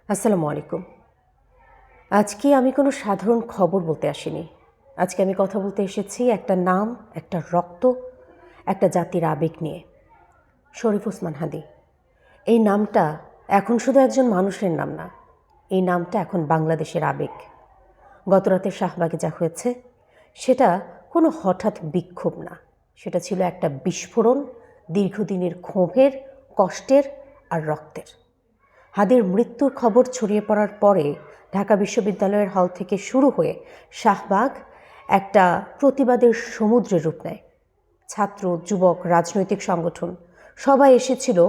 আসসালামু আলাইকুম। আজকে আমি কোনো সাধারণ খবর বলতে আসিনি। আজকে আমি কথা বলতে এসেছি একটা নাম, একটা রক্ত, একটা জাতির আবেগ নিয়ে। শরীফ ওসমান হাদী। এই নামটা এখন শুধু একজন মানুষের নাম না, এই নামটা এখন বাংলাদেশের আবেগ। গতরাতে শাহবাগে যা হয়েছে সেটা কোনো হঠাৎ বিক্ষোভ না, সেটা ছিল একটা বিস্ফোরণ, দীর্ঘদিনের ক্ষোভের, কষ্টের আর রক্তের। হাদীর মৃত্যুর খবর ছড়িয়ে পড়ার পরে ঢাকা বিশ্ববিদ্যালয়ের হল থেকে শুরু হয়ে শাহবাগ একটা প্রতিবাদের সমুদ্রের রূপ নেয়। ছাত্র, যুবক, রাজনৈতিক সংগঠন সবাই এসেছিল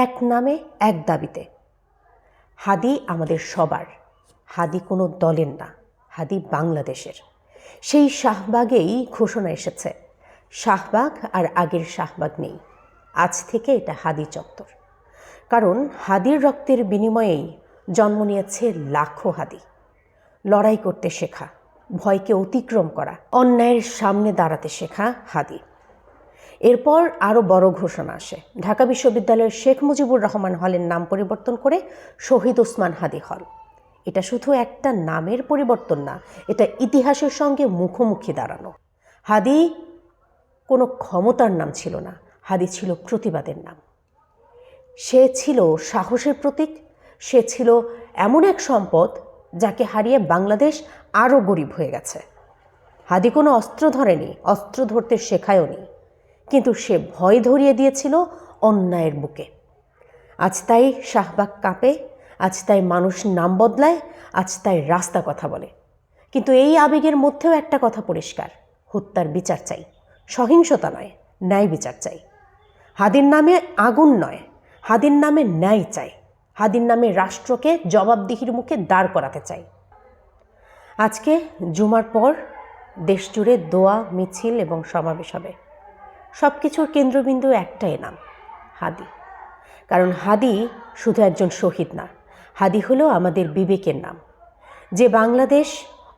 এক নামে, এক দাবিতে। হাদী আমাদের সবার, হাদী কোনো দলের না, হাদী বাংলাদেশের। সেই শাহবাগেই ঘোষণা এসেছে, শাহবাগ আর আগের শাহবাগ নেই, আজ থেকে এটা হাদী চত্বর। কারণ হাদীর রক্তের বিনিময়েই জন্ম নিয়েছে লাখো হাদী। লড়াই করতে শেখা, ভয়কে অতিক্রম করা, অন্যায়ের সামনে দাঁড়াতে শেখা হাদী। এরপর আরও বড় ঘোষণা আসে, ঢাকা বিশ্ববিদ্যালয়ের শেখ মুজিবুর রহমান হলের নাম পরিবর্তন করে শহীদ ওসমান হাদী হল। এটা শুধু একটা নামের পরিবর্তন না, এটা ইতিহাসের সঙ্গে মুখোমুখি দাঁড়ানো। হাদী কোনো ক্ষমতার নাম ছিল না, হাদী ছিল প্রতিবাদের নাম। সে ছিল সাহসের প্রতীক, সে ছিল এমন এক সম্পদ যাকে হারিয়ে বাংলাদেশ আরও গরিব হয়ে গেছে। হাদী কোনো অস্ত্র ধরেনি, অস্ত্র ধরতে শেখায়ওনি, কিন্তু সে ভয় ধরিয়ে দিয়েছিল অন্যায়ের বুকে। আজ তাই শাহবাগ কাঁপে, আজ তাই মানুষ নাম বদলায়, আজ তাই রাস্তা কথা বলে। কিন্তু এই আবেগের মধ্যেও একটা কথা পরিষ্কার, হত্যার বিচার চাই, সহিংসতা নয়, ন্যায় বিচার চাই। হাদীর নামে আগুন নয়, হাদীর নামে ন্যায় চাই, হাদীর নামে রাষ্ট্রকে জবাবদিহির মুখে দাঁড় করাতে চাই। আজকে জুমার পর দেশজুড়ে দোয়া, মিছিল এবং সমাবেশ হবে। সব কিছুর কেন্দ্রবিন্দু একটাই নাম, হাদী। কারণ হাদী শুধু একজন শহীদ না, হাদী হলো আমাদের বিবেকের নাম। যে বাংলাদেশ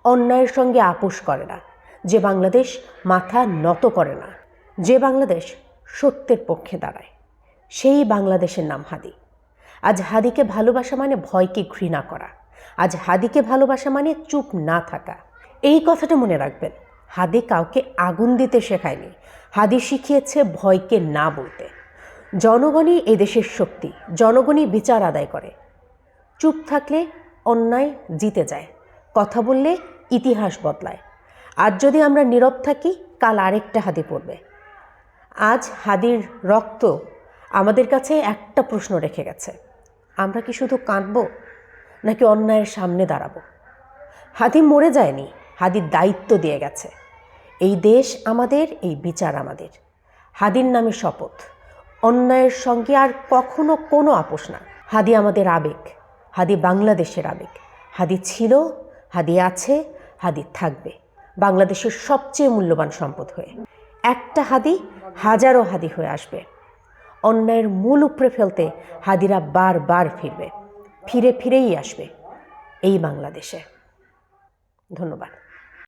অন্যায়ের সঙ্গে আপোষ করে না, যে বাংলাদেশ মাথা নত করে না, যে বাংলাদেশ সত্যের পক্ষে দাঁড়ায়, সেই বাংলাদেশের নাম হাদী। আজ হাদীকে ভালোবাসা মানে ভয়কে ঘৃণা করা, আজ হাদীকে ভালোবাসা মানে চুপ না থাকা। এই কথাটা মনে রাখবেন, হাদী কাউকে আগুন দিতে শেখায়নি, হাদী শিখিয়েছে ভয়কে না বলতে। জনগণই এদেশের শক্তি, জনগণই বিচার আদায় করে। চুপ থাকলে অন্যায় জিতে যায়, কথা বললে ইতিহাস বদলায়। আজ যদি আমরা নীরব থাকি, কাল আরেকটা হাদী পড়বে। আজ হাদীর রক্ত আমাদের কাছে একটা প্রশ্ন রেখে গেছে, আমরা কি শুধু কাঁদব নাকি অন্যায়ের সামনে দাঁড়াবো? হাদী মরে যায়নি, হাদীর দায়িত্ব দিয়ে গেছে। এই দেশ আমাদের, এই বিচার আমাদের। হাদীর নামে শপথ, অন্যায়ের সঙ্গে আর কখনো কোনো আপোষ না। হাদী আমাদের আবেগ, হাদী বাংলাদেশের আবেগ। হাদী ছিল, হাদী আছে, হাদী থাকবে বাংলাদেশের সবচেয়ে মূল্যবান সম্পদ হয়ে। একটা হাদী হাজারো হাদী হয়ে আসবে। অন্যায়ের মূল উপড়ে ফেলতে হাদীরা বারবার ফিরবে, ফিরে ফিরেই আসবে এই বাংলাদেশে। ধন্যবাদ।